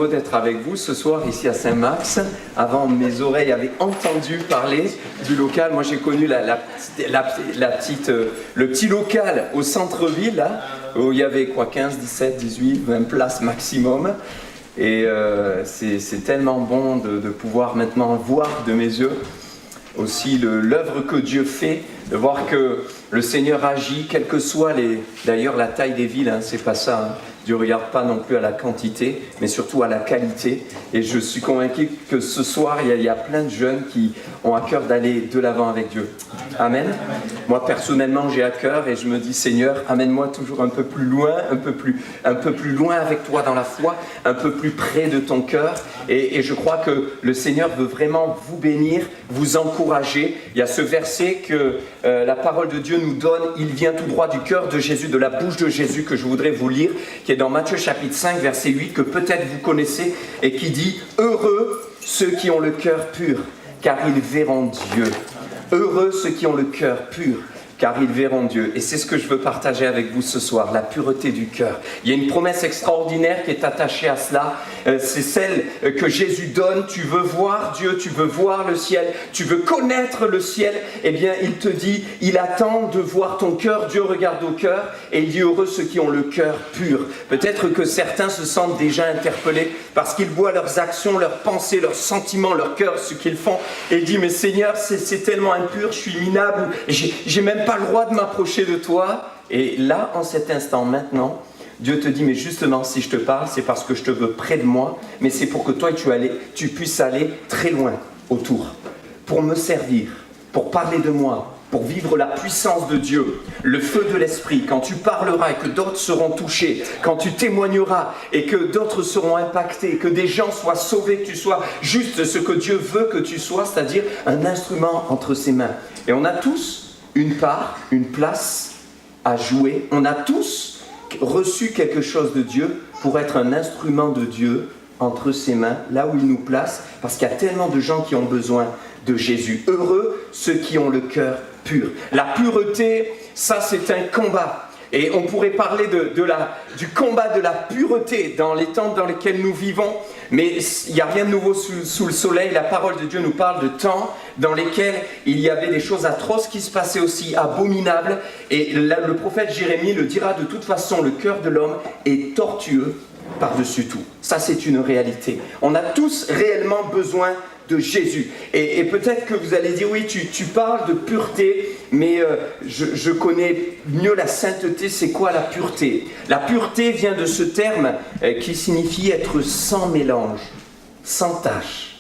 heureux d'être avec vous ce soir ici à Saint-Max. Avant, mes oreilles avaient entendu parler du local. Moi, j'ai connu le petit local au centre-ville, là, où il y avait 15, 17, 18, 20 places maximum. Et c'est tellement bon de pouvoir maintenant voir de mes yeux aussi l'œuvre que Dieu fait, de voir que le Seigneur agit, quelle que soit d'ailleurs la taille des villes, hein, c'est pas ça. Hein. Dieu ne regarde pas non plus à la quantité, mais surtout à la qualité. Et je suis convaincu que ce soir, il y a plein de jeunes qui ont à cœur d'aller de l'avant avec Dieu. Amen. Moi, personnellement, j'ai à cœur et je me dis, Seigneur, amène-moi toujours un peu plus loin, un peu plus loin avec toi dans la foi, un peu plus près de ton cœur. Et je crois que le Seigneur veut vraiment vous bénir, vous encourager. Il y a ce verset que la parole de Dieu nous donne. Il vient tout droit du cœur de Jésus, de la bouche de Jésus, que je voudrais vous lire, qui est dans Matthieu chapitre 5, verset 8, que peut-être vous connaissez, et qui dit « Heureux ceux qui ont le cœur pur, car ils verront Dieu. Heureux ceux qui ont le cœur pur, car ils verront Dieu. » Et c'est ce que je veux partager avec vous ce soir, la pureté du cœur. Il y a une promesse extraordinaire qui est attachée à cela. C'est celle que Jésus donne. Tu veux voir Dieu, tu veux voir le ciel, tu veux connaître le ciel. Eh bien, il te dit, il attend de voir ton cœur. Dieu regarde au cœur et il dit heureux ceux qui ont le cœur pur. Peut-être que certains se sentent déjà interpellés parce qu'ils voient leurs actions, leurs pensées, leurs sentiments, leur cœur, ce qu'ils font. Et il dit, mais Seigneur, c'est tellement impur, je suis minable, j'ai même pas le droit de m'approcher de toi. Et là, en cet instant, maintenant, Dieu te dit, mais justement, si je te parle, c'est parce que je te veux près de moi, mais c'est pour que toi, tu puisses aller très loin autour, pour me servir, pour parler de moi, pour vivre la puissance de Dieu, le feu de l'esprit, quand tu parleras et que d'autres seront touchés, quand tu témoigneras et que d'autres seront impactés, que des gens soient sauvés, que tu sois juste ce que Dieu veut que tu sois, c'est-à-dire un instrument entre ses mains. Et on a tous une part, une place à jouer. On a tous reçu quelque chose de Dieu pour être un instrument de Dieu entre ses mains, là où il nous place, parce qu'il y a tellement de gens qui ont besoin de Jésus. Heureux ceux qui ont le cœur pur. La pureté, ça c'est un combat. Et on pourrait parler du combat de la pureté dans les temps dans lesquels nous vivons, mais il n'y a rien de nouveau sous le soleil. La parole de Dieu nous parle de temps dans lesquels il y avait des choses atroces qui se passaient aussi, abominables. Et le prophète Jérémie le dira de toute façon, le cœur de l'homme est tortueux par-dessus tout. Ça, c'est une réalité. On a tous réellement besoin de Jésus. Et peut-être que vous allez dire, oui, tu parles de pureté, mais je connais mieux la sainteté. C'est quoi la pureté? La pureté vient de ce terme qui signifie être sans mélange, sans tache.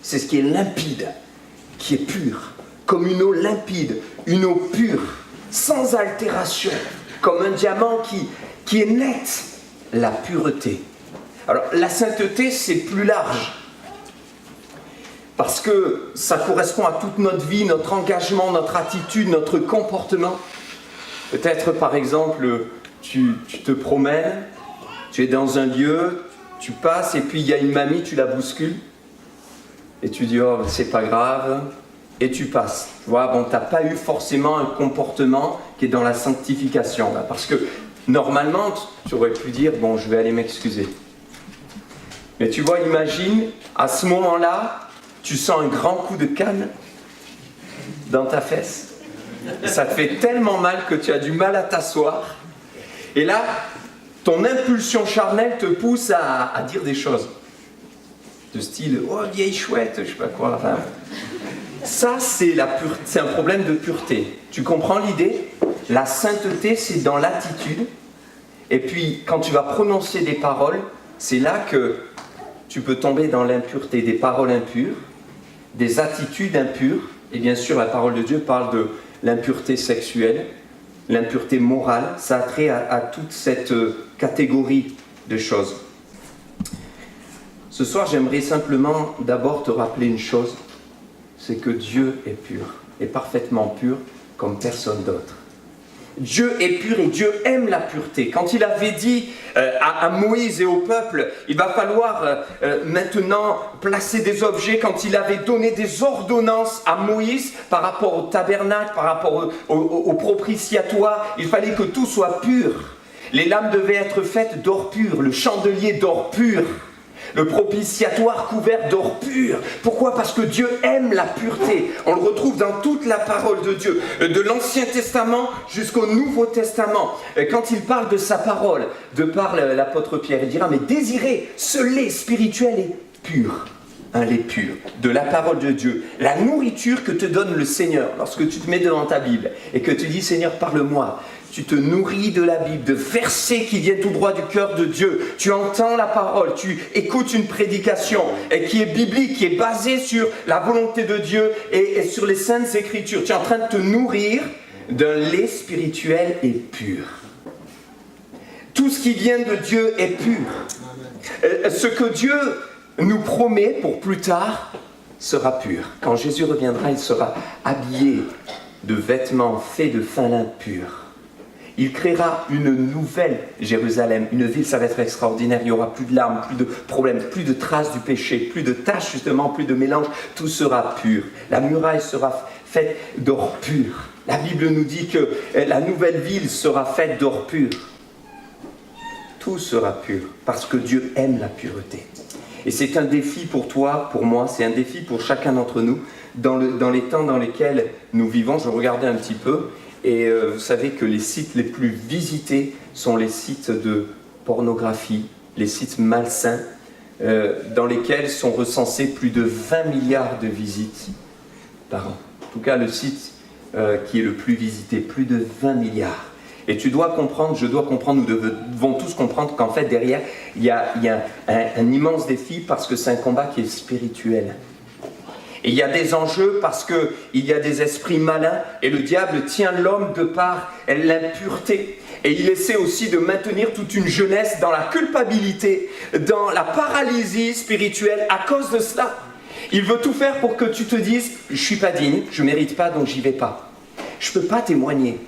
C'est ce qui est limpide, qui est pur, comme une eau limpide, une eau pure, sans altération, comme un diamant qui est net. La pureté. Alors, la sainteté, c'est plus large. Parce que ça correspond à toute notre vie, notre engagement, notre attitude, notre comportement. Peut-être, par exemple, tu te promènes, tu es dans un lieu, tu passes et puis il y a une mamie, tu la bouscules. Et tu dis, oh, c'est pas grave. Et tu passes. Tu vois, bon, tu n'as pas eu forcément un comportement qui est dans la sanctification. Là, parce que normalement, tu aurais pu dire, bon, je vais aller m'excuser. Mais tu vois, imagine, à ce moment-là, tu sens un grand coup de canne dans ta fesse. Ça te fait tellement mal que tu as du mal à t'asseoir. Et là, ton impulsion charnelle te pousse à dire des choses. De style, oh, vieille chouette, je sais pas quoi. Enfin, ça, c'est un problème de pureté. Tu comprends l'idée? La sainteté, c'est dans l'attitude. Et puis, quand tu vas prononcer des paroles, c'est là que tu peux tomber dans l'impureté, des paroles impures, des attitudes impures. Et bien sûr, la parole de Dieu parle de l'impureté sexuelle, l'impureté morale. Ça a trait à toute cette catégorie de choses. Ce soir, j'aimerais simplement d'abord te rappeler une chose, c'est que Dieu est pur, est parfaitement pur comme personne d'autre. Dieu est pur et Dieu aime la pureté. Quand il avait dit à Moïse et au peuple, il va falloir maintenant placer des objets, quand il avait donné des ordonnances à Moïse par rapport au tabernacle, par rapport au propitiatoire, il fallait que tout soit pur. Les lampes devaient être faites d'or pur, le chandelier d'or pur. Le propitiatoire couvert d'or pur. Pourquoi? Parce que Dieu aime la pureté. On le retrouve dans toute la parole de Dieu, de l'Ancien Testament jusqu'au Nouveau Testament. Quand il parle de sa parole, de par l'apôtre Pierre, il dira, mais désirez ce lait spirituel et pur. Un lait pur, de la parole de Dieu, la nourriture que te donne le Seigneur. Lorsque tu te mets devant ta Bible et que tu dis, Seigneur, parle-moi, tu te nourris de la Bible, de versets qui viennent tout droit du cœur de Dieu. Tu entends la parole, tu écoutes une prédication qui est biblique, qui est basée sur la volonté de Dieu et sur les saintes écritures. Tu es en train de te nourrir d'un lait spirituel et pur. Tout ce qui vient de Dieu est pur. Ce que Dieu nous promet pour plus tard sera pur. Quand Jésus reviendra, il sera habillé de vêtements faits de fin lin pur. Il créera une nouvelle Jérusalem, une ville, ça va être extraordinaire, il n'y aura plus de larmes, plus de problèmes, plus de traces du péché, plus de taches justement, plus de mélange, tout sera pur. La muraille sera faite d'or pur. La Bible nous dit que la nouvelle ville sera faite d'or pur. Tout sera pur, parce que Dieu aime la pureté. Et c'est un défi pour toi, pour moi, c'est un défi pour chacun d'entre nous, dans les temps dans lesquels nous vivons. Je regardais un petit peu, et vous savez que les sites les plus visités sont les sites de pornographie, les sites malsains, dans lesquels sont recensés plus de 20 milliards de visites par an. En tout cas, le site qui est le plus visité, plus de 20 milliards. Et tu dois comprendre, je dois comprendre, nous devons tous comprendre qu'en fait, derrière, il y a un immense défi parce que c'est un combat qui est spirituel. Et il y a des enjeux parce qu'il y a des esprits malins et le diable tient l'homme de par l'impureté. Et il essaie aussi de maintenir toute une jeunesse dans la culpabilité, dans la paralysie spirituelle à cause de cela. Il veut tout faire pour que tu te dises « je ne suis pas digne, je ne mérite pas, donc j'y vais pas. Je ne peux pas témoigner.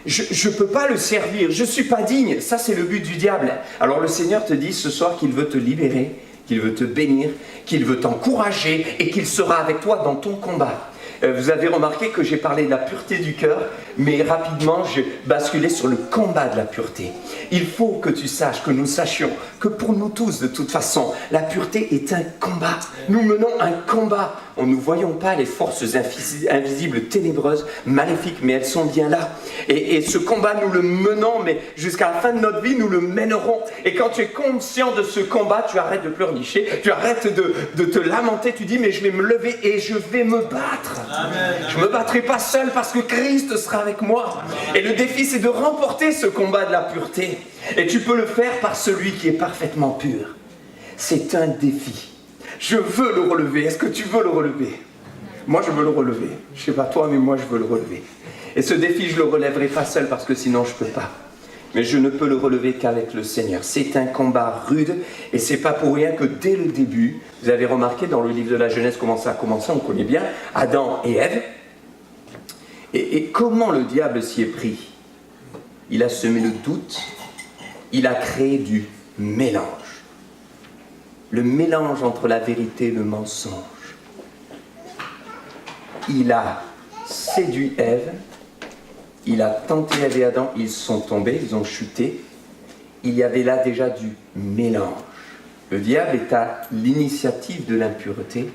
Je ne peux pas le servir, je ne suis pas digne. » Ça, c'est le but du diable. Alors le Seigneur te dit ce soir qu'il veut te libérer, qu'il veut te bénir, qu'il veut t'encourager et qu'il sera avec toi dans ton combat. Vous avez remarqué que j'ai parlé de la pureté du cœur, mais rapidement j'ai basculé sur le combat de la pureté. Il faut que tu saches, que nous sachions, que pour nous tous, de toute façon, la pureté est un combat. Nous menons un combat. Nous ne voyons pas les forces invisibles, ténébreuses, maléfiques, mais elles sont bien là. Et ce combat, nous le menons, mais jusqu'à la fin de notre vie, nous le mènerons. Et quand tu es conscient de ce combat, tu arrêtes de pleurnicher, tu arrêtes de te lamenter, tu dis, mais je vais me lever et je vais me battre. Amen. Je ne me battrai pas seul parce que Christ sera avec moi. Et le défi, c'est de remporter ce combat de la pureté. Et tu peux le faire par celui qui est parfaitement pur. C'est un défi. Je veux le relever. Est-ce que tu veux le relever? Moi, je veux le relever. Je ne sais pas toi, mais moi, je veux le relever. Et ce défi, je ne le relèverai pas seul parce que sinon, je ne peux pas. Mais je ne peux le relever qu'avec le Seigneur. C'est un combat rude et ce n'est pas pour rien que dès le début, vous avez remarqué dans le livre de la Genèse comment ça a commencé, on connaît bien, Adam et Ève. Et comment le diable s'y est pris? Il a semé le doute, il a créé du mélange. Le mélange entre la vérité et le mensonge. Il a séduit Ève, il a tenté Ève et Adam, ils sont tombés, ils ont chuté. Il y avait là déjà du mélange. Le diable est à l'initiative de l'impureté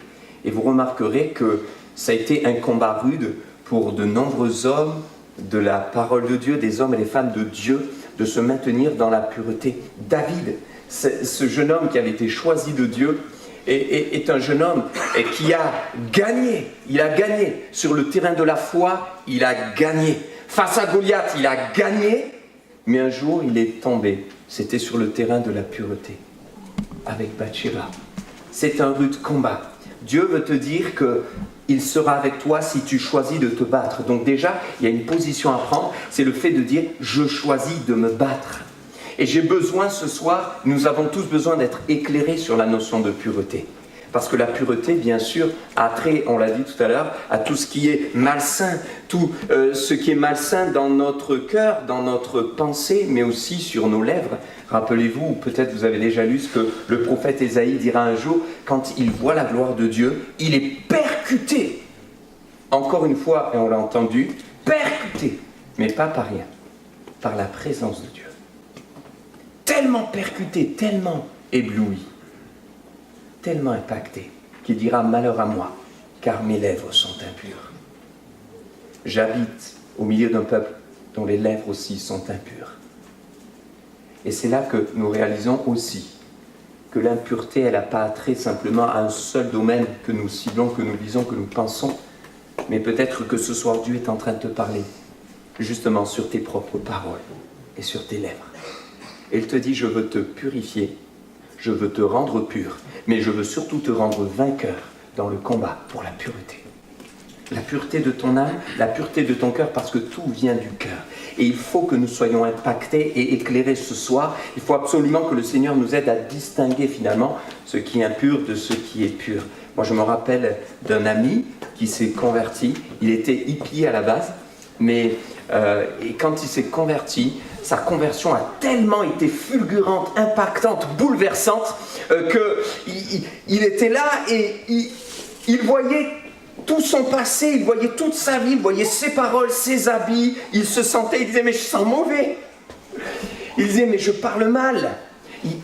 et vous remarquerez que ça a été un combat rude pour de nombreux hommes de la parole de Dieu, des hommes et des femmes de Dieu, de se maintenir dans la pureté. David, ce jeune homme qui avait été choisi de Dieu, est un jeune homme qui a gagné. Il a gagné. Sur le terrain de la foi, il a gagné. Face à Goliath, il a gagné. Mais un jour, il est tombé. C'était sur le terrain de la pureté, avec Bathsheba. C'est un rude combat. Dieu veut te dire qu'il sera avec toi si tu choisis de te battre. Donc déjà, il y a une position à prendre, c'est le fait de dire « je choisis de me battre ». Et j'ai besoin ce soir, nous avons tous besoin d'être éclairés sur la notion de pureté. Parce que la pureté, bien sûr, a trait, on l'a dit tout à l'heure, à tout ce qui est malsain, tout ce qui est malsain dans notre cœur, dans notre pensée, mais aussi sur nos lèvres. Rappelez-vous, ou peut-être vous avez déjà lu ce que le prophète Ésaïe dira un jour, quand il voit la gloire de Dieu, il est percuté. Encore une fois, et on l'a entendu, percuté, mais pas par rien, par la présence de Dieu. Tellement percuté, tellement ébloui. tellement impacté qu'il dira « Malheur à moi, car mes lèvres sont impures. J'habite au milieu d'un peuple dont les lèvres aussi sont impures. » Et c'est là que nous réalisons aussi que l'impureté, elle n'a pas trait simplement à un seul domaine que nous ciblons, que nous visons, que nous pensons, mais peut-être que ce soir Dieu est en train de te parler justement sur tes propres paroles et sur tes lèvres. Et il te dit, je veux te purifier, je veux te rendre pur, mais je veux surtout te rendre vainqueur dans le combat pour la pureté. La pureté de ton âme, la pureté de ton cœur, parce que tout vient du cœur. Et il faut que nous soyons impactés et éclairés ce soir. Il faut absolument que le Seigneur nous aide à distinguer finalement ce qui est impur de ce qui est pur. Moi, je me rappelle d'un ami qui s'est converti. Il était hippie à la base, mais et quand il s'est converti, sa conversion a tellement été fulgurante, impactante, bouleversante, qu'il était là et il voyait tout son passé, il voyait toute sa vie, il voyait ses paroles, ses habits, il se sentait, il disait « mais je sens mauvais ». Il disait « mais je parle mal ».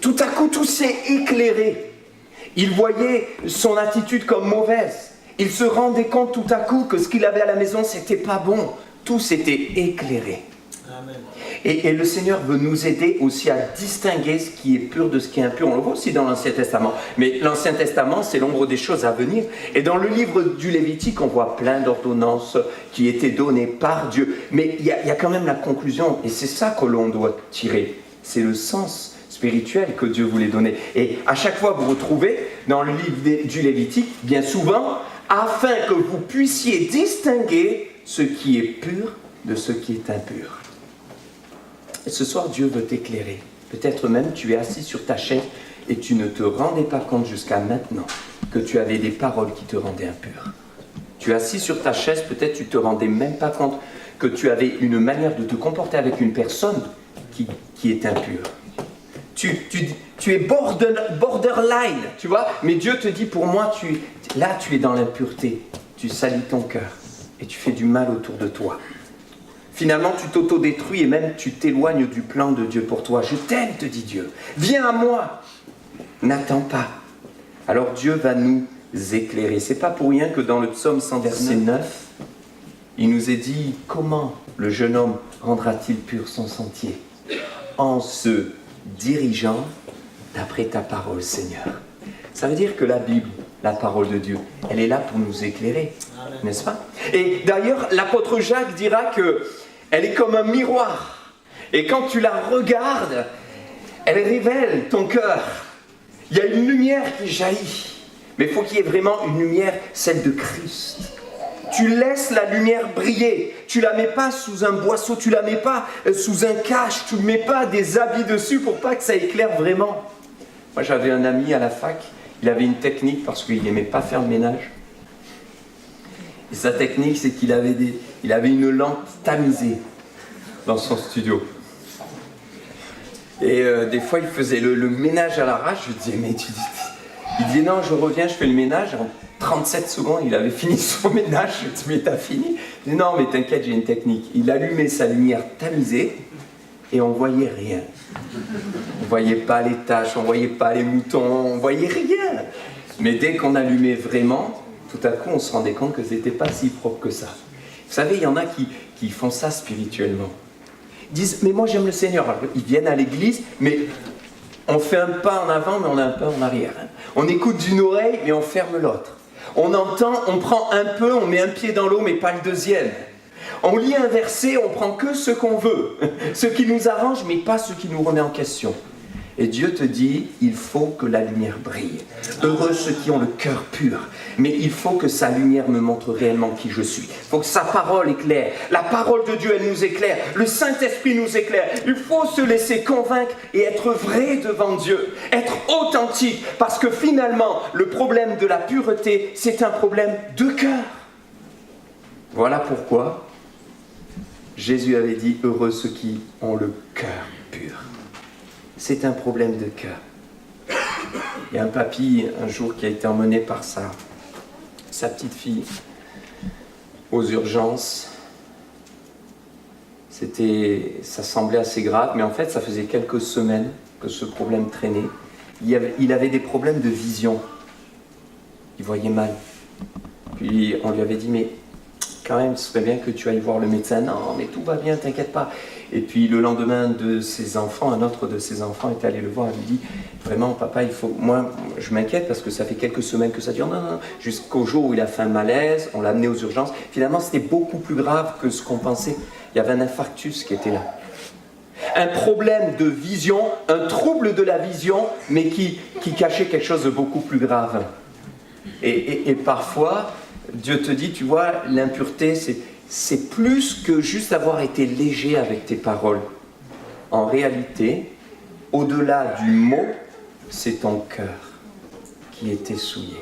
Tout à coup, tout s'est éclairé. Il voyait son attitude comme mauvaise. Il se rendait compte tout à coup que ce qu'il avait à la maison, c'était pas bon. Tout s'était éclairé. Amen. Et le Seigneur veut nous aider aussi à distinguer ce qui est pur de ce qui est impur. On le voit aussi dans l'Ancien Testament. Mais l'Ancien Testament, c'est l'ombre des choses à venir. Et dans le livre du Lévitique, on voit plein d'ordonnances qui étaient données par Dieu. Mais il y a quand même la conclusion, et c'est ça que l'on doit tirer. C'est le sens spirituel que Dieu voulait donner. Et à chaque fois, vous retrouvez dans le livre du Lévitique, bien souvent, afin que vous puissiez distinguer ce qui est pur de ce qui est impur. Et ce soir, Dieu veut t'éclairer. Peut-être même tu es assis sur ta chaise et tu ne te rendais pas compte jusqu'à maintenant que tu avais des paroles qui te rendaient impur. Tu es assis sur ta chaise, peut-être tu ne te rendais même pas compte que tu avais une manière de te comporter avec une personne qui est impure. Tu es borderline, tu vois, mais Dieu te dit, pour moi, tu es dans l'impureté. Tu salis ton cœur et tu fais du mal autour de toi. Finalement, tu t'autodétruis et même tu t'éloignes du plan de Dieu pour toi. Je t'aime, te dit Dieu. Viens à moi. N'attends pas. Alors Dieu va nous éclairer. C'est pas pour rien que dans le psaume 109, il nous est dit, comment le jeune homme rendra-t-il pur son sentier? En se dirigeant d'après ta parole, Seigneur. Ça veut dire que la Bible, la parole de Dieu, elle est là pour nous éclairer, n'est-ce pas? Et d'ailleurs, l'apôtre Jacques dira qu'elle est comme un miroir. Et quand tu la regardes, elle révèle ton cœur. Il y a une lumière qui jaillit. Mais il faut qu'il y ait vraiment une lumière, celle de Christ. Tu laisses la lumière briller. Tu ne la mets pas sous un boisseau, tu ne la mets pas sous un cache, tu ne mets pas des habits dessus pour pas que ça éclaire vraiment. Moi, j'avais un ami à la fac, il avait une technique parce qu'il n'aimait pas faire le ménage. Et sa technique, c'est qu'il avait une lampe tamisée dans son studio. Et des fois, il faisait le ménage à l'arrache. Je disais, mais tu dis... Il disait, non, je reviens, je fais le ménage. En 37 secondes, il avait fini son ménage. Je dis, mais t'as fini? Il dit, non, mais t'inquiète, j'ai une technique. Il allumait sa lumière tamisée et on voyait rien. On voyait pas les taches, on voyait pas les moutons, on voyait rien. Mais dès qu'on allumait vraiment, tout à coup, on se rendait compte que c'était pas si propre que ça. Vous savez, il y en a qui font ça spirituellement. Ils disent, mais moi j'aime le Seigneur. Alors, ils viennent à l'église, mais on fait un pas en avant, mais on a un pas en arrière. On écoute d'une oreille, mais on ferme l'autre. On entend, on prend un peu, on met un pied dans l'eau, mais pas le deuxième. On lit un verset, on prend que ce qu'on veut, ce qui nous arrange, mais pas ce qui nous remet en question. Et Dieu te dit, il faut que la lumière brille. Heureux ceux qui ont le cœur pur. Mais il faut que sa lumière me montre réellement qui je suis. Il faut que sa parole éclaire. La parole de Dieu, elle nous éclaire. Le Saint-Esprit nous éclaire. Il faut se laisser convaincre et être vrai devant Dieu. Être authentique. Parce que finalement, le problème de la pureté, c'est un problème de cœur. Voilà pourquoi Jésus avait dit, heureux ceux qui ont le cœur pur. C'est un problème de cœur. Il y a un papy, un jour, qui a été emmené par sa petite fille aux urgences. Ça semblait assez grave, mais en fait, ça faisait quelques semaines que ce problème traînait. Il avait des problèmes de vision. il voyait mal. Puis on lui avait dit, mais quand même, ce serait bien que tu ailles voir le médecin. Non, mais tout va bien, t'inquiète pas. Et puis le lendemain de ses enfants, un autre de ses enfants est allé le voir et lui dit, vraiment papa, il faut... Moi, je m'inquiète parce que ça fait quelques semaines que ça dure. Non, non, jusqu'au jour où il a fait un malaise, on l'a amené aux urgences. Finalement, c'était beaucoup plus grave que ce qu'on pensait. Il y avait un infarctus qui était là. Un problème de vision, un trouble de la vision, mais qui cachait quelque chose de beaucoup plus grave. Et parfois, Dieu te dit, tu vois, l'impureté, c'est plus que juste avoir été léger avec tes paroles. En réalité, au-delà du mot, c'est ton cœur qui était souillé.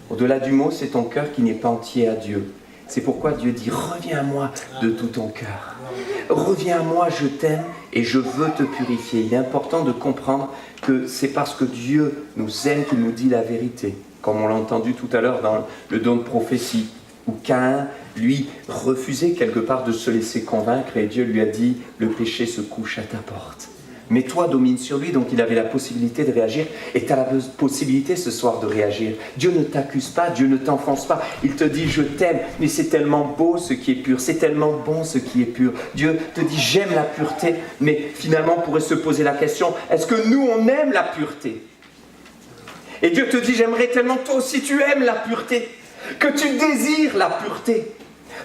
Au-delà du mot, c'est ton cœur qui n'est pas entier à Dieu. C'est pourquoi Dieu dit, reviens à moi de tout ton cœur. Reviens à moi, je t'aime et je veux te purifier. Il est important de comprendre que c'est parce que Dieu nous aime qu'il nous dit la vérité. Comme on l'a entendu tout à l'heure dans le don de prophétie, où Caïn, lui, refusait quelque part de se laisser convaincre et Dieu lui a dit, le péché se couche à ta porte. Mais toi, domine sur lui, donc il avait la possibilité de réagir et tu as la possibilité ce soir de réagir. Dieu ne t'accuse pas, Dieu ne t'enfonce pas. Il te dit, je t'aime, mais c'est tellement beau ce qui est pur, c'est tellement bon ce qui est pur. Dieu te dit, j'aime la pureté, mais finalement on pourrait se poser la question, est-ce que nous on aime la pureté ? Et Dieu te dit, j'aimerais tellement toi aussi tu aimes la pureté, que tu désires la pureté.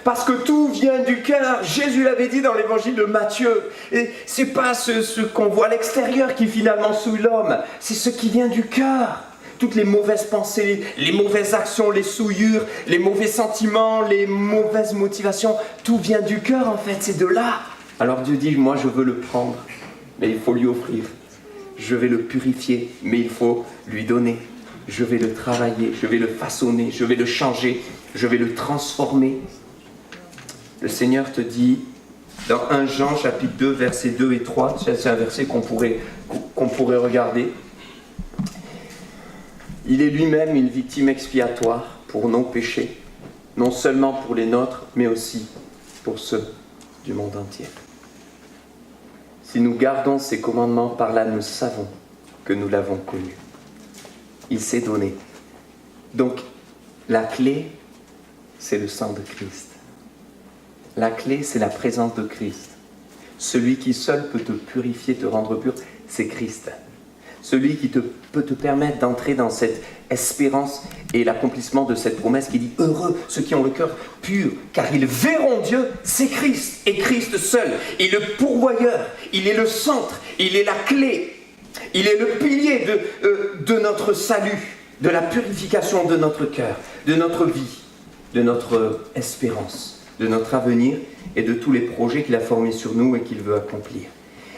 Parce que tout vient du cœur. Jésus l'avait dit dans l'évangile de Matthieu. Et c'est pas ce qu'on voit à l'extérieur qui finalement souille l'homme. C'est ce qui vient du cœur. Toutes les mauvaises pensées, les mauvaises actions, les souillures, les mauvais sentiments, les mauvaises motivations. Tout vient du cœur en fait, c'est de là. Alors Dieu dit, moi je veux le prendre, mais il faut lui offrir. Je vais le purifier, mais il faut lui donner. Je vais le travailler, je vais le façonner, je vais le changer, je vais le transformer. Le Seigneur te dit, dans 1 Jean chapitre 2, versets 2 et 3, c'est un verset qu'on pourrait regarder. Il est lui-même une victime expiatoire pour nos péchés, non seulement pour les nôtres, mais aussi pour ceux du monde entier. Si nous gardons ses commandements, par là nous savons que nous l'avons connu. Il s'est donné. Donc, la clé, c'est le sang de Christ. La clé, c'est la présence de Christ. Celui qui seul peut te purifier, te rendre pur, c'est Christ. Celui qui peut te permettre d'entrer dans cette espérance et l'accomplissement de cette promesse qui dit « Heureux ceux qui ont le cœur pur, car ils verront Dieu », c'est Christ, et Christ seul. Il est le pourvoyeur, il est le centre, il est la clé, il est le pilier de notre salut, de la purification de notre cœur, de notre vie, de notre espérance, de notre avenir et de tous les projets qu'il a formés sur nous et qu'il veut accomplir.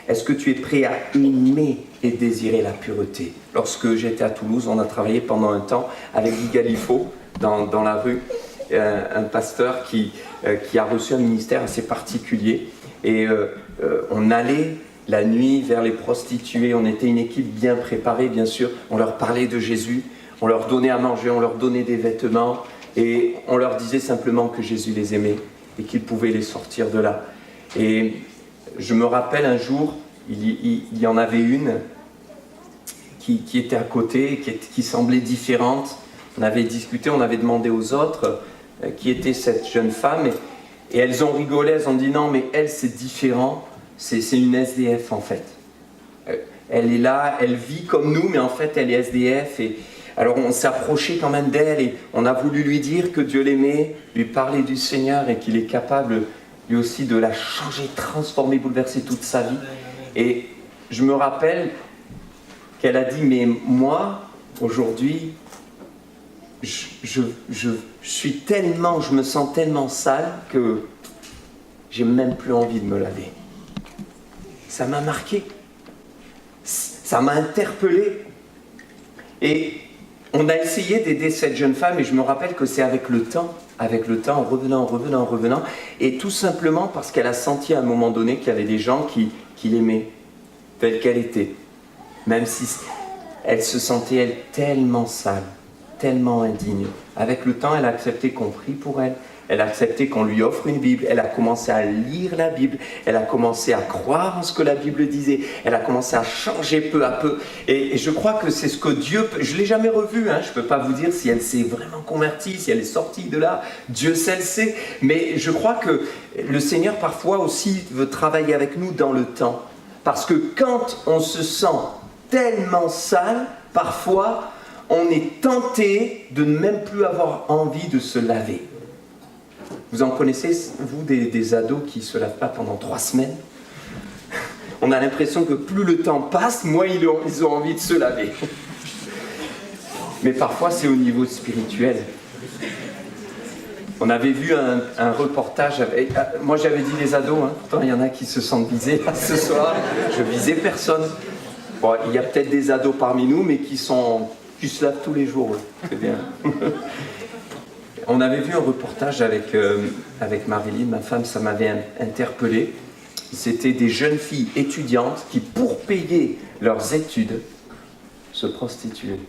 Est-ce que tu es prêt à aimer et désirer la pureté ? Lorsque j'étais à Toulouse, on a travaillé pendant un temps avec Guy Galifo dans la rue, un pasteur qui a reçu un ministère assez particulier. Et on allait la nuit vers les prostituées, on était une équipe bien préparée bien sûr, on leur parlait de Jésus, on leur donnait à manger, on leur donnait des vêtements et on leur disait simplement que Jésus les aimait et qu'il pouvait les sortir de là. Et je me rappelle un jour, il y en avait une qui était à côté, qui semblait différente. On avait discuté, on avait demandé aux autres qui était cette jeune femme et elles ont rigolé, elles ont dit non mais elle c'est différent, c'est une SDF en fait. Elle est là, elle vit comme nous mais en fait elle est SDF et alors on s'est approché quand même d'elle et on a voulu lui dire que Dieu l'aimait, lui parler du Seigneur et qu'il est capable lui aussi de la changer, transformer, bouleverser toute sa vie. Et je me rappelle qu'elle a dit, mais moi, aujourd'hui, je me sens tellement sale que j'ai même plus envie de me laver. Ça m'a marqué, ça m'a interpellé. Et on a essayé d'aider cette jeune femme et je me rappelle que c'est avec le temps, en revenant, et tout simplement parce qu'elle a senti à un moment donné qu'il y avait des gens qui l'aimaient, telle qu'elle était, même si elle se sentait elle tellement sale, tellement indigne. Avec le temps, elle a accepté qu'on prie pour elle, Elle a accepté qu'on lui offre une Bible. Elle a commencé à lire la Bible. Elle a commencé à croire en ce que la Bible disait. Elle a commencé à changer peu à peu. Et je crois que c'est ce que Dieu... Je ne l'ai jamais revue. Je ne peux pas vous dire si elle s'est vraiment convertie, si elle est sortie de là. Dieu seul sait. Mais je crois que le Seigneur parfois aussi veut travailler avec nous dans le temps. Parce que quand on se sent tellement sale, parfois, on est tenté de ne même plus avoir envie de se laver. Vous en connaissez, vous, des ados qui ne se lavent pas pendant 3 semaines? On a l'impression que plus le temps passe, moins ils ont envie de se laver. Mais parfois, c'est au niveau spirituel. On avait vu un reportage avec... Moi, j'avais dit les ados, pourtant il y en a qui se sentent visés là, ce soir. Je visais personne. Bon, il y a peut-être des ados parmi nous, mais qui se lavent tous les jours. C'est bien. On avait vu un reportage avec Marilyn, ma femme, ça m'avait interpellé. C'était des jeunes filles étudiantes qui, pour payer leurs études, se prostituaient.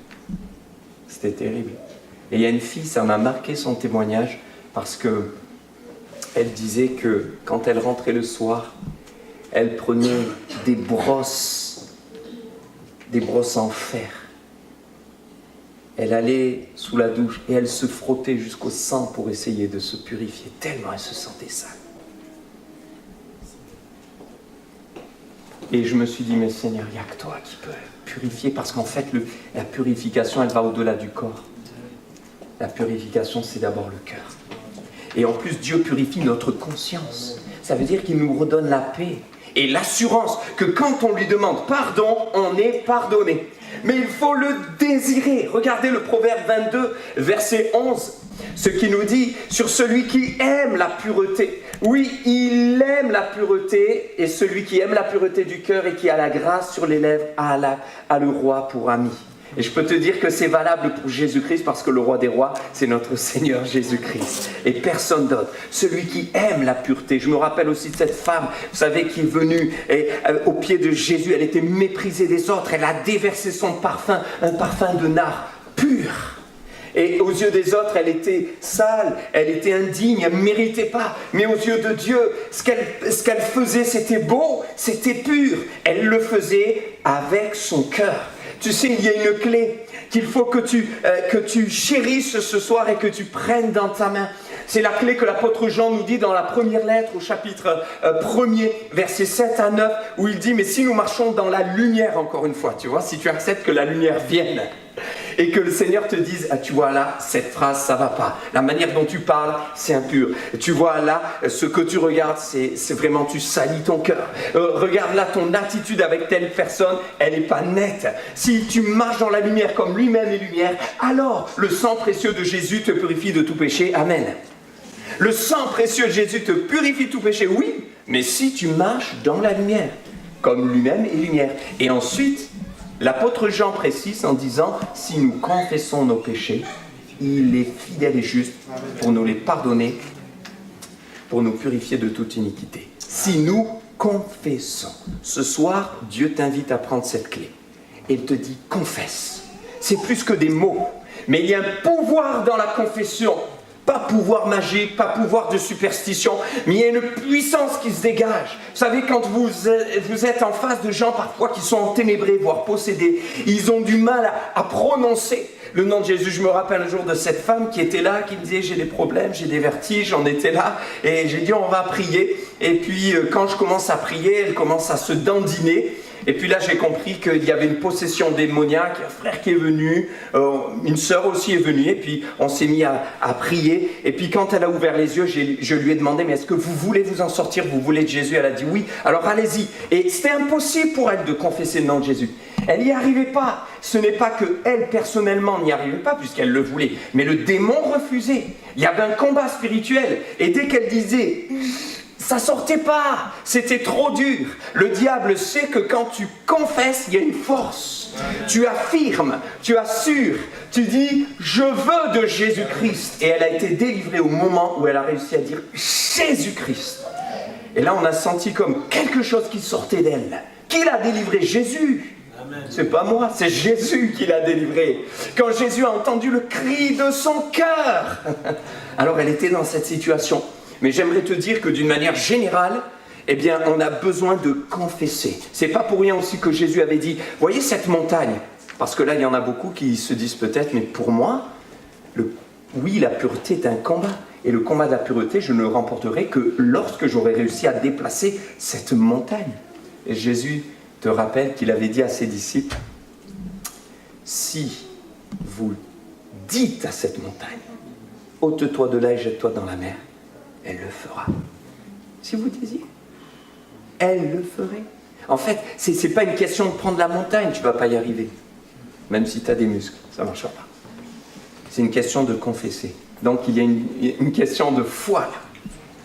C'était terrible. Et il y a une fille, ça m'a marqué son témoignage, parce qu'elle disait que quand elle rentrait le soir, elle prenait des brosses en fer. Elle allait sous la douche et elle se frottait jusqu'au sang pour essayer de se purifier, tellement elle se sentait sale. Et je me suis dit, mais Seigneur, il n'y a que toi qui peux purifier, parce qu'en fait, la purification, elle va au-delà du corps. La purification, c'est d'abord le cœur. Et en plus, Dieu purifie notre conscience. Ça veut dire qu'il nous redonne la paix et l'assurance que quand on lui demande pardon, on est pardonné. Mais il faut le désirer. Regardez le Proverbe 22, verset 11, ce qui nous dit sur celui qui aime la pureté. Oui, il aime la pureté, et celui qui aime la pureté du cœur et qui a la grâce sur les lèvres a le roi pour ami. Et je peux te dire que c'est valable pour Jésus-Christ, parce que le roi des rois, c'est notre Seigneur Jésus-Christ. Et personne d'autre. Celui qui aime la pureté. Je me rappelle aussi de cette femme, vous savez, qui est venue au pied de Jésus. Elle était méprisée des autres. Elle a déversé son parfum, un parfum de nard pur. Et aux yeux des autres, elle était sale, elle était indigne, elle ne méritait pas. Mais aux yeux de Dieu, ce qu'elle faisait, c'était beau, c'était pur. Elle le faisait avec son cœur. Tu sais, il y a une clé qu'il faut que tu chérisses ce soir et que tu prennes dans ta main. C'est la clé que l'apôtre Jean nous dit dans la première lettre au chapitre 1er, versets 7 à 9, où il dit, mais si nous marchons dans la lumière, encore une fois, tu vois, si tu acceptes que la lumière vienne, et que le Seigneur te dise, ah, tu vois là, cette phrase, ça va pas. La manière dont tu parles, c'est impur. Tu vois là, ce que tu regardes, c'est vraiment, tu salis ton cœur. Regarde là, ton attitude avec telle personne, elle n'est pas nette. Si tu marches dans la lumière comme lui-même est lumière, alors le sang précieux de Jésus te purifie de tout péché. Amen. Le sang précieux de Jésus te purifie de tout péché, oui, mais si tu marches dans la lumière, comme lui-même est lumière. Et ensuite, l'apôtre Jean précise en disant, si nous confessons nos péchés, il est fidèle et juste pour nous les pardonner, pour nous purifier de toute iniquité. Si nous confessons, ce soir, Dieu t'invite à prendre cette clé. Et il te dit, confesse. C'est plus que des mots, mais il y a un pouvoir dans la confession. Pas pouvoir magique, pas pouvoir de superstition, mais il y a une puissance qui se dégage. Vous savez, quand vous êtes en face de gens parfois qui sont enténébrés, voire possédés, ils ont du mal à prononcer le nom de Jésus. Je me rappelle un jour de cette femme qui était là, qui me disait, j'ai des problèmes, j'ai des vertiges, j'en étais là, et j'ai dit, on va prier. Et puis, quand je commence à prier, elle commence à se dandiner. Et puis là, j'ai compris qu'il y avait une possession démoniaque, un frère qui est venu, une sœur aussi est venue, et puis on s'est mis à prier. Et puis quand elle a ouvert les yeux, je lui ai demandé, mais est-ce que vous voulez vous en sortir, vous voulez de Jésus? Elle a dit oui, alors allez-y. Et c'était impossible pour elle de confesser le nom de Jésus. Elle n'y arrivait pas. Ce n'est pas qu'elle, personnellement, n'y arrivait pas, puisqu'elle le voulait, mais le démon refusait. Il y avait un combat spirituel. Et dès qu'elle disait... ça sortait pas, c'était trop dur. Le diable sait que quand tu confesses, il y a une force. Tu affirmes, tu assures, tu dis « je veux de Jésus-Christ ». Et elle a été délivrée au moment où elle a réussi à dire « Jésus-Christ ». Et là, on a senti comme quelque chose qui sortait d'elle. Qui l'a délivrée? Jésus. C'est pas moi, c'est Jésus qui l'a délivrée. Quand Jésus a entendu le cri de son cœur, alors elle était dans cette situation. Mais j'aimerais te dire que d'une manière générale, eh bien, on a besoin de confesser. C'est pas pour rien aussi que Jésus avait dit, voyez cette montagne, parce que là, il y en a beaucoup qui se disent peut-être, mais pour moi, oui, la pureté est un combat. Et le combat de la pureté, je ne le remporterai que lorsque j'aurai réussi à déplacer cette montagne. Et Jésus te rappelle qu'il avait dit à ses disciples, si vous dites à cette montagne, ôte-toi de là et jette-toi dans la mer, elle le fera. Si vous désirez, elle le ferait. En fait, ce n'est pas une question de prendre la montagne, tu ne vas pas y arriver. Même si tu as des muscles, ça ne marchera pas. C'est une question de confesser. Donc il y a une question de foi là.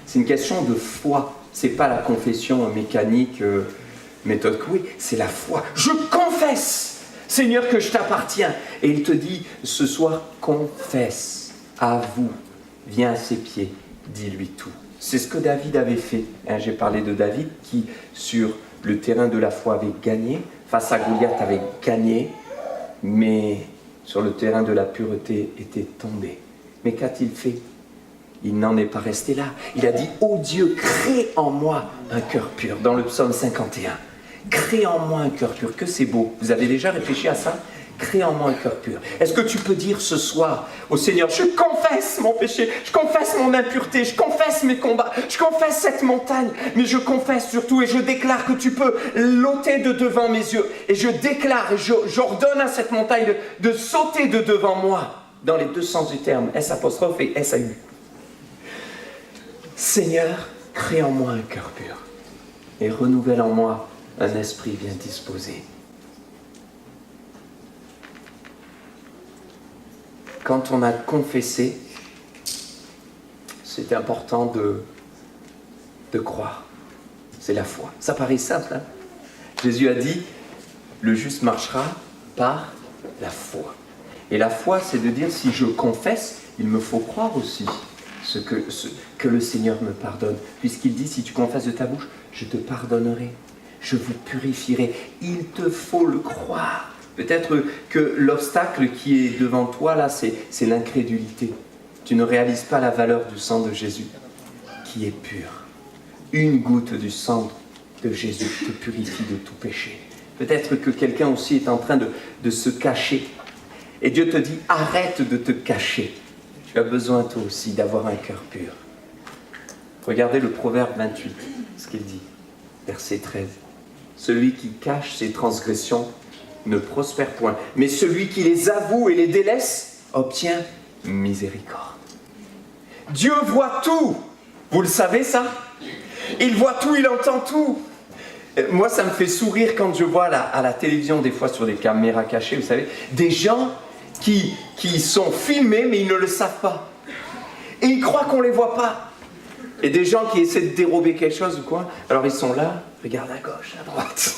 C'est une question de foi. Ce n'est pas la confession mécanique, méthode oui, c'est la foi. Je confesse, Seigneur, que je t'appartiens. Et il te dit, ce soir, confesse, avoue, viens à ses pieds, dis-lui tout. C'est ce que David avait fait. J'ai parlé de David qui, sur le terrain de la foi, avait gagné. Face à Goliath, avait gagné. Mais sur le terrain de la pureté, était tombé. Mais qu'a-t-il fait? Il n'en est pas resté là. Il a dit, ô Dieu, crée en moi un cœur pur. Dans le psaume 51. Crée en moi un cœur pur. Que c'est beau. Vous avez déjà réfléchi à ça? Crée en moi un cœur pur. Est-ce que tu peux dire ce soir au Seigneur, je confesse mon péché, je confesse mon impureté, je confesse mes combats, je confesse cette montagne, mais je confesse surtout et je déclare que tu peux l'ôter de devant mes yeux. Et je déclare et j'ordonne à cette montagne de sauter de devant moi, dans les deux sens du terme, S' et SAU. Seigneur, crée en moi un cœur pur et renouvelle en moi un esprit bien disposé. Quand on a confessé, c'est important de croire. C'est la foi. Ça paraît simple, hein? Jésus a dit, le juste marchera par la foi. Et la foi, c'est de dire, si je confesse, il me faut croire aussi ce que le Seigneur me pardonne. Puisqu'il dit, si tu confesses de ta bouche, je te pardonnerai, je vous purifierai. Il te faut le croire. Peut-être que l'obstacle qui est devant toi, là, c'est l'incrédulité. Tu ne réalises pas la valeur du sang de Jésus, qui est pur. Une goutte du sang de Jésus te purifie de tout péché. Peut-être que quelqu'un aussi est en train de se cacher. Et Dieu te dit, arrête de te cacher. Tu as besoin toi aussi d'avoir un cœur pur. Regardez le Proverbe 28, ce qu'il dit, verset 13. Celui qui cache ses transgressions ne prospère point, mais celui qui les avoue et les délaisse obtient miséricorde. Dieu voit tout. Vous le savez ça? Il voit tout, il entend tout. Moi, ça me fait sourire quand je vois à la télévision, des fois sur des caméras cachées, vous savez, des gens qui sont filmés, mais ils ne le savent pas. Et ils croient qu'on ne les voit pas. Et des gens qui essaient de dérober quelque chose ou quoi, alors ils sont là, regardent à gauche, à droite.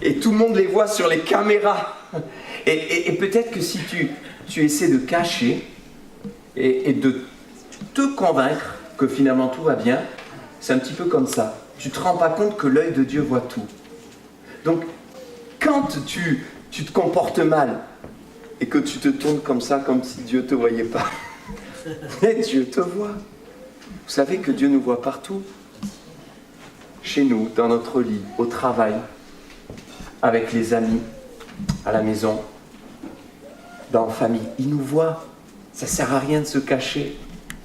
Et tout le monde les voit sur les caméras. Et peut-être que si tu essaies de cacher et de te convaincre que finalement tout va bien, c'est un petit peu comme ça. Tu ne te rends pas compte que l'œil de Dieu voit tout. Donc, quand tu te comportes mal et que tu te tournes comme ça, comme si Dieu ne te voyait pas, mais Dieu te voit. Vous savez que Dieu nous voit partout. Chez nous, dans notre lit, au travail, avec les amis, à la maison, dans la famille. Il nous voit. Ça ne sert à rien de se cacher.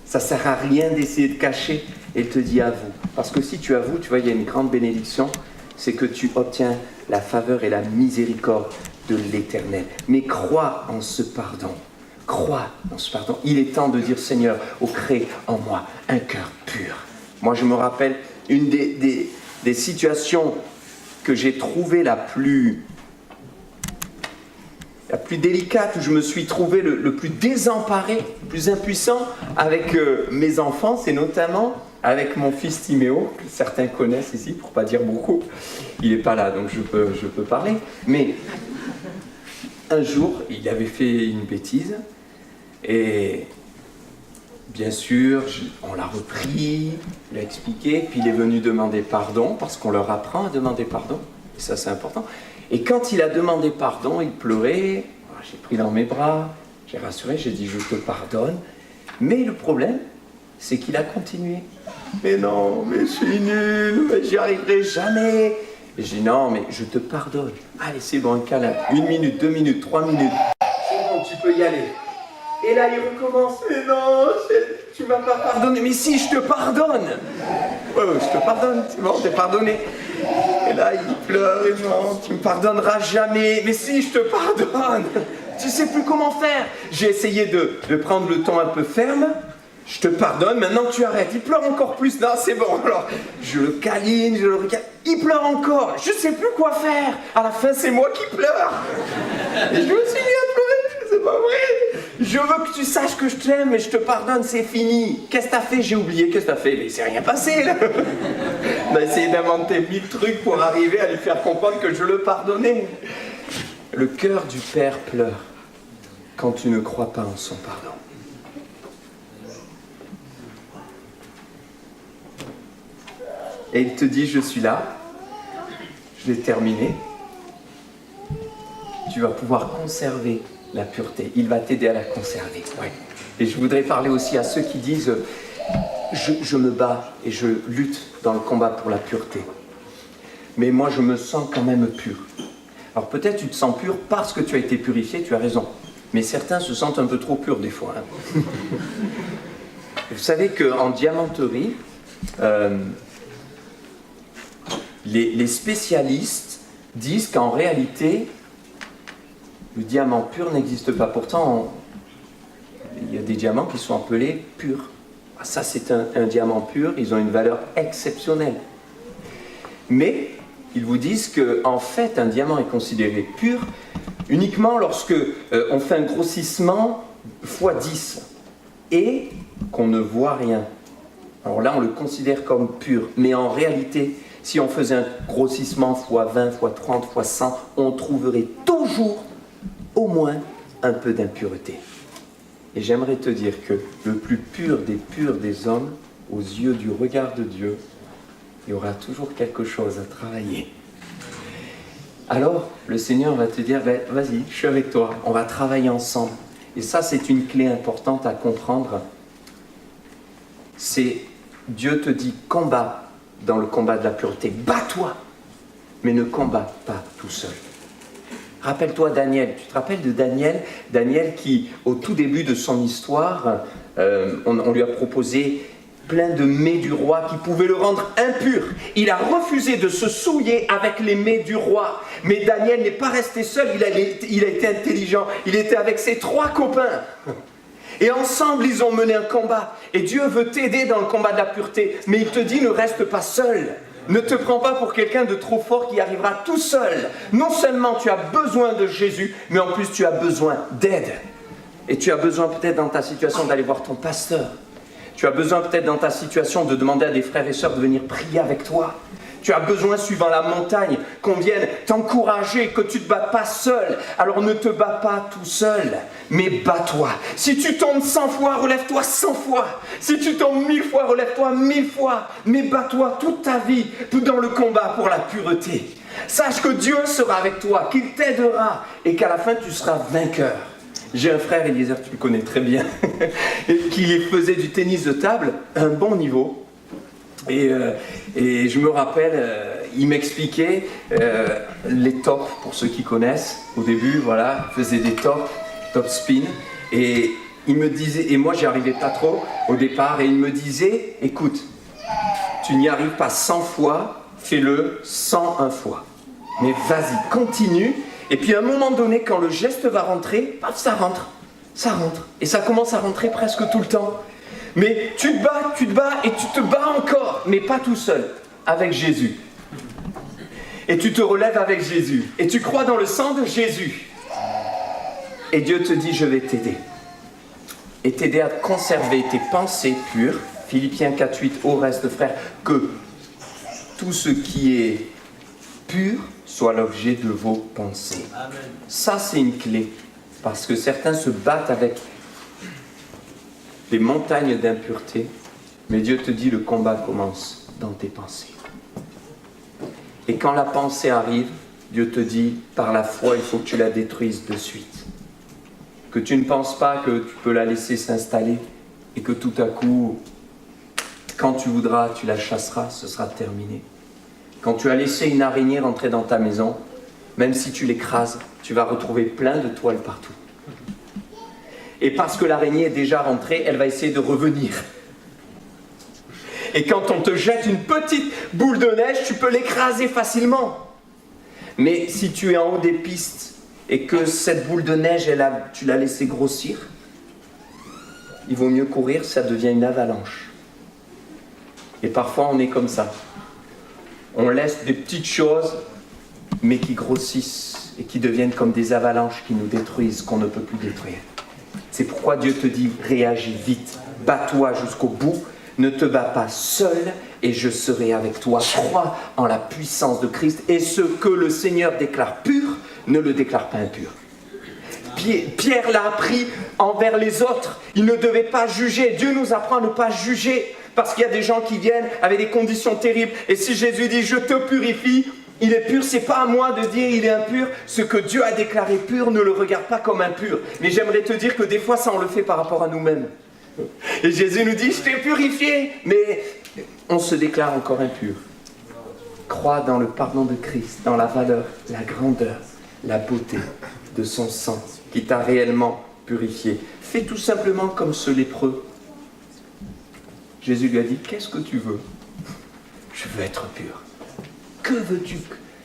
Ça ne sert à rien d'essayer de cacher. Et il te dit avoue. Parce que si tu avoues, tu vois, il y a une grande bénédiction, c'est que tu obtiens la faveur et la miséricorde de l'Éternel. Mais crois en ce pardon. Crois en ce pardon. Il est temps de dire, Seigneur, crée en moi un cœur pur. Moi, je me rappelle une des situations que j'ai trouvée la plus délicate, où je me suis trouvé le plus désemparé, le plus impuissant avec mes enfants, c'est notamment avec mon fils Timéo, que certains connaissent ici, pour ne pas dire beaucoup. Il n'est pas là, donc je peux parler. Mais un jour, il avait fait une bêtise, et bien sûr, on l'a repris, on l'a expliqué, puis il est venu demander pardon, parce qu'on leur apprend à demander pardon, et ça c'est important. Et quand il a demandé pardon, il pleurait. J'ai pris dans mes bras, j'ai rassuré, j'ai dit je te pardonne. Mais le problème, c'est qu'il a continué. Mais non, mais je suis nul, mais j'y arriverai jamais. Et j'ai dit non, mais je te pardonne. Allez, c'est bon, un câlin. 1 minute, 2 minutes, 3 minutes. C'est bon, tu peux y aller. Et là, il recommence. Mais non, tu m'as pas pardonné. Mais si, je te pardonne. Ouais, je te pardonne, c'est bon, t'es pardonné. Et là, il pleure, et non, tu me pardonneras jamais. Mais si, je te pardonne. Tu sais plus comment faire. J'ai essayé de prendre le ton un peu ferme. Je te pardonne, maintenant tu arrêtes. Il pleure encore plus. Non, c'est bon. Alors, je le câline, je le regarde. Il pleure encore. Je sais plus quoi faire. À la fin, c'est moi qui pleure. Et je me suis mis à pleurer. C'est pas vrai. Je veux que tu saches que je t'aime et je te pardonne, c'est fini. Qu'est-ce que t'as fait? J'ai oublié. Qu'est-ce que t'as fait? Mais il s'est rien passé, là. On a essayé d'inventer 1000 trucs pour arriver à lui faire comprendre que je le pardonnais. Le cœur du Père pleure quand tu ne crois pas en son pardon. Et il te dit, je suis là, je l'ai terminé, tu vas pouvoir conserver la pureté. Il va t'aider à la conserver. Ouais. Et je voudrais parler aussi à ceux qui disent, je me bats et je lutte dans le combat pour la pureté. Mais moi, je me sens quand même pur. Alors peut-être tu te sens pur parce que tu as été purifié, tu as raison. Mais certains se sentent un peu trop purs des fois. Hein. Vous savez qu'en diamanterie, les spécialistes disent qu'en réalité, le diamant pur n'existe pas. Pourtant, il y a des diamants qui sont appelés purs. Ça, c'est un diamant pur, ils ont une valeur exceptionnelle. Mais ils vous disent qu'en fait, un diamant est considéré pur uniquement lorsque on fait un grossissement x10 et qu'on ne voit rien. Alors là, on le considère comme pur. Mais en réalité, si on faisait un grossissement x20, x30, x100, on trouverait toujours au moins un peu d'impureté. Et j'aimerais te dire que le plus pur des hommes, aux yeux du regard de Dieu, il y aura toujours quelque chose à travailler. Alors, le Seigneur va te dire, vas-y, je suis avec toi, on va travailler ensemble. Et ça, c'est une clé importante à comprendre. C'est, Dieu te dit, combat dans le combat de la pureté. Bats-toi, mais ne combat pas tout seul. Rappelle-toi Daniel, tu te rappelles de Daniel? Daniel qui, au tout début de son histoire, on lui a proposé plein de mets du roi qui pouvaient le rendre impur. Il a refusé de se souiller avec les mets du roi. Mais Daniel n'est pas resté seul, il a été intelligent. Il était avec ses 3 copains. Et ensemble, ils ont mené un combat. Et Dieu veut t'aider dans le combat de la pureté. Mais il te dit, ne reste pas seul. Ne te prends pas pour quelqu'un de trop fort qui arrivera tout seul. Non seulement tu as besoin de Jésus, mais en plus tu as besoin d'aide. Et tu as besoin peut-être dans ta situation d'aller voir ton pasteur. Tu as besoin peut-être dans ta situation de demander à des frères et sœurs de venir prier avec toi. Tu as besoin, suivant la montagne, qu'on vienne t'encourager, que tu ne te bats pas seul. Alors ne te bats pas tout seul, mais bats-toi. Si tu tombes 100 fois, relève-toi 100 fois. Si tu tombes 1000 fois, relève-toi 1000 fois. Mais bats-toi toute ta vie dans le combat pour la pureté. Sache que Dieu sera avec toi, qu'il t'aidera et qu'à la fin tu seras vainqueur. J'ai un frère, Eliezer, tu le connais très bien, qui faisait du tennis de table à un bon niveau. Et je me rappelle, il m'expliquait les tops, pour ceux qui connaissent. Au début, voilà, il faisait des top spin. Et il me disait, et moi j'y arrivais pas trop au départ, et il me disait, écoute, tu n'y arrives pas 100 fois, fais-le 101 fois. Mais vas-y, continue. Et puis à un moment donné, quand le geste va rentrer, paf, ça rentre. Et ça commence à rentrer presque tout le temps. Mais tu te bats et tu te bats encore, mais pas tout seul, avec Jésus. Et tu te relèves avec Jésus. Et tu crois dans le sang de Jésus. Et Dieu te dit, je vais t'aider. Et t'aider à conserver tes pensées pures. Philippiens 4.8, au reste, frère, que tout ce qui est pur soit l'objet de vos pensées. Amen. Ça, c'est une clé. Parce que certains se battent avec des montagnes d'impureté, mais Dieu te dit, le combat commence dans tes pensées. Et quand la pensée arrive, Dieu te dit, par la foi, il faut que tu la détruises de suite. Que tu ne penses pas que tu peux la laisser s'installer et que tout à coup, quand tu voudras, tu la chasseras, ce sera terminé. Quand tu as laissé une araignée rentrer dans ta maison, même si tu l'écrases, tu vas retrouver plein de toiles partout. Et parce que l'araignée est déjà rentrée, elle va essayer de revenir. Et quand on te jette une petite boule de neige, tu peux l'écraser facilement. Mais si tu es en haut des pistes et que cette boule de neige, tu l'as laissée grossir, il vaut mieux courir, ça devient une avalanche. Et parfois on est comme ça. On laisse des petites choses, mais qui grossissent et qui deviennent comme des avalanches qui nous détruisent, qu'on ne peut plus détruire. C'est pourquoi Dieu te dit, réagis vite, bats-toi jusqu'au bout, ne te bats pas seul et je serai avec toi. Crois en la puissance de Christ et ce que le Seigneur déclare pur, ne le déclare pas impur. Pierre l'a appris envers les autres, il ne devait pas juger. Dieu nous apprend à ne pas juger parce qu'il y a des gens qui viennent avec des conditions terribles. Et si Jésus dit, je te purifie, il est pur, c'est pas à moi de dire il est impur. Ce que Dieu a déclaré pur, ne le regarde pas comme impur. Mais j'aimerais te dire que des fois, ça on le fait par rapport à nous-mêmes. Et Jésus nous dit, je t'ai purifié, mais on se déclare encore impur. Crois dans le pardon de Christ, dans la valeur, la grandeur, la beauté de son sang qui t'a réellement purifié. Fais tout simplement comme ce lépreux. Jésus lui a dit, qu'est-ce que tu veux? Je veux être pur. Que veux-tu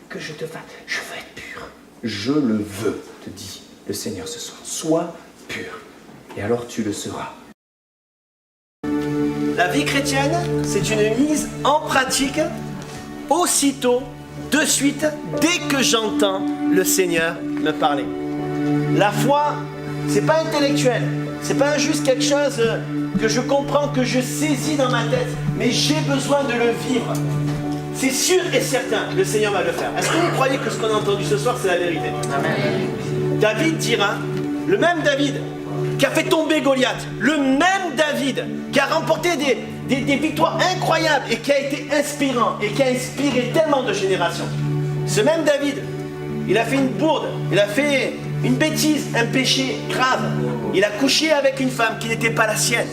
que je te fasse? Je veux être pur. Je le veux, te dit le Seigneur ce soir. Sois pur. Et alors tu le seras. La vie chrétienne, c'est une mise en pratique aussitôt, de suite, dès que j'entends le Seigneur me parler. La foi, c'est pas intellectuel, c'est pas juste quelque chose que je comprends, que je saisis dans ma tête, mais j'ai besoin de le vivre. C'est sûr et certain, le Seigneur va le faire. Est-ce que vous croyez que ce qu'on a entendu ce soir, c'est la vérité? Amen. David dira, le même David qui a fait tomber Goliath, le même David qui a remporté des victoires incroyables et qui a été inspirant et qui a inspiré tellement de générations. Ce même David, il a fait une bourde, il a fait une bêtise, un péché grave. Il a couché avec une femme qui n'était pas la sienne.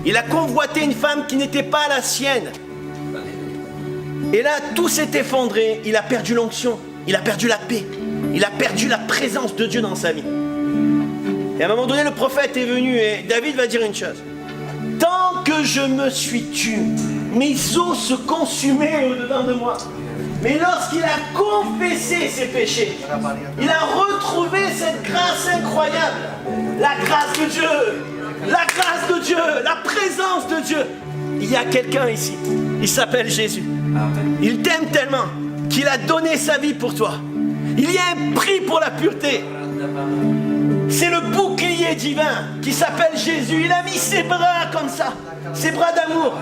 Il a convoité une femme qui n'était pas la sienne. Et là, tout s'est effondré. Il a perdu l'onction, il a perdu la paix, il a perdu la présence de Dieu dans sa vie. Et à un moment donné, le prophète est venu et David va dire une chose. Tant que je me suis tu, mes os se consumaient au-dedans de moi. Mais lorsqu'il a confessé ses péchés, il a retrouvé cette grâce incroyable. La grâce de Dieu, la grâce de Dieu, la présence de Dieu. Il y a quelqu'un ici, il s'appelle Jésus. Il t'aime tellement qu'il a donné sa vie pour toi. Il y a un prix pour la pureté. C'est le bouclier divin qui s'appelle Jésus. Il a mis ses bras comme ça, ses bras d'amour.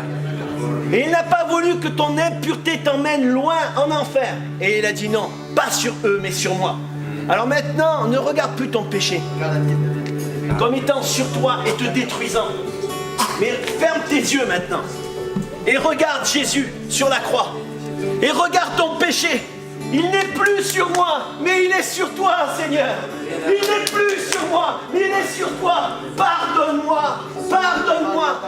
Et il n'a pas voulu que ton impureté t'emmène loin en enfer. Et il a dit non, pas sur eux, mais sur moi. Alors maintenant, ne regarde plus ton péché comme étant sur toi et te détruisant. Mais ferme tes yeux maintenant. Et regarde Jésus sur la croix. Et regarde ton péché. Il n'est plus sur moi, mais il est sur toi, Seigneur. Il n'est plus sur moi, mais il est sur toi. Pardonne-moi, pardonne-moi.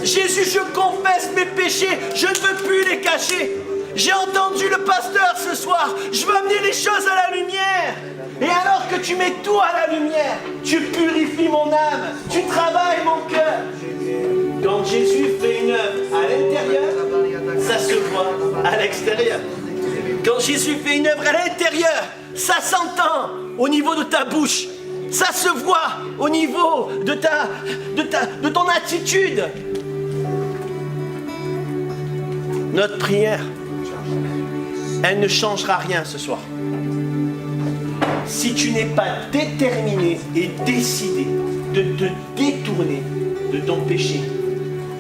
Jésus, je confesse mes péchés, je ne veux plus les cacher. J'ai entendu le pasteur ce soir, je veux amener les choses à la lumière. Et alors que tu mets tout à la lumière, tu purifies mon âme, tu travailles mon cœur. Quand Jésus fait une œuvre à l'intérieur, ça se voit à l'extérieur. Quand Jésus fait une œuvre à l'intérieur, ça s'entend au niveau de ta bouche. Ça se voit au niveau de ton attitude. Notre prière, elle ne changera rien ce soir. Si tu n'es pas déterminé et décidé de te détourner de ton péché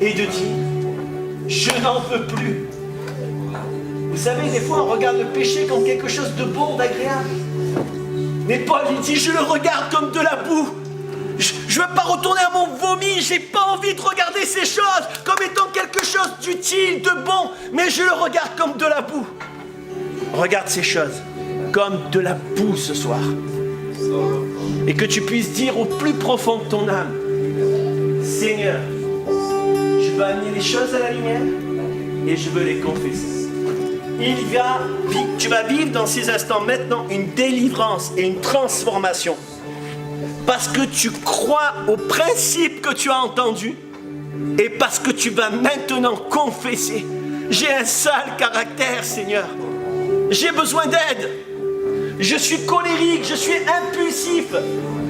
et de dire « Je n'en veux plus ». Vous savez, des fois, on regarde le péché comme quelque chose de beau, d'agréable. Mais Paul, il dit, je le regarde comme de la boue. Je ne veux pas retourner à mon vomi. Je n'ai pas envie de regarder ces choses comme étant quelque chose d'utile, de bon. Mais je le regarde comme de la boue. Regarde ces choses comme de la boue ce soir. Et que tu puisses dire au plus profond de ton âme, Seigneur, je veux amener les choses à la lumière et je veux les confesser. Tu vas vivre dans ces instants maintenant une délivrance et une transformation. Parce que tu crois au principe que tu as entendu et parce que tu vas maintenant confesser. J'ai un sale caractère, Seigneur. J'ai besoin d'aide. Je suis colérique, je suis impulsif.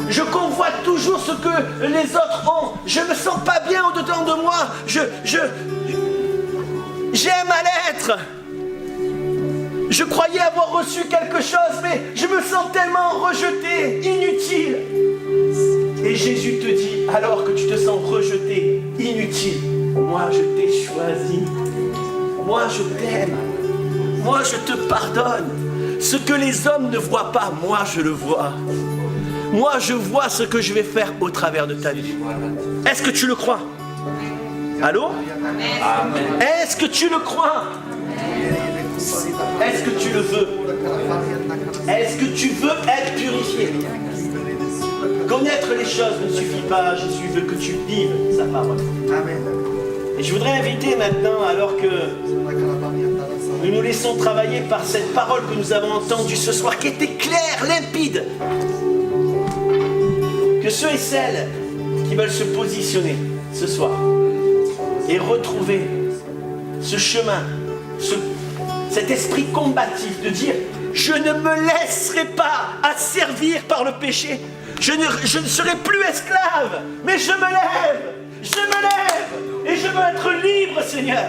Je convoite toujours ce que les autres ont. Je me sens pas bien au-dedans de moi. J'ai un mal-être. Je croyais avoir reçu quelque chose, mais je me sens tellement rejeté, inutile. Et Jésus te dit, alors que tu te sens rejeté, inutile, moi je t'ai choisi. Moi je t'aime. Moi je te pardonne. Ce que les hommes ne voient pas, moi je le vois. Moi je vois ce que je vais faire au travers de ta vie. Est-ce que tu le crois? Allô? Amen. Est-ce que tu le crois? Est-ce que tu le veux? Est-ce que tu veux être purifié? Connaître les choses ne suffit pas. Jésus veut que tu vives sa parole. Amen. Et je voudrais inviter maintenant, alors que nous nous laissons travailler par cette parole que nous avons entendue ce soir, qui était claire, limpide, que ceux et celles qui veulent se positionner ce soir et retrouver ce chemin, cet esprit combatif de dire « Je ne me laisserai pas asservir par le péché. Je ne serai plus esclave, mais je me lève et je veux être libre, Seigneur. »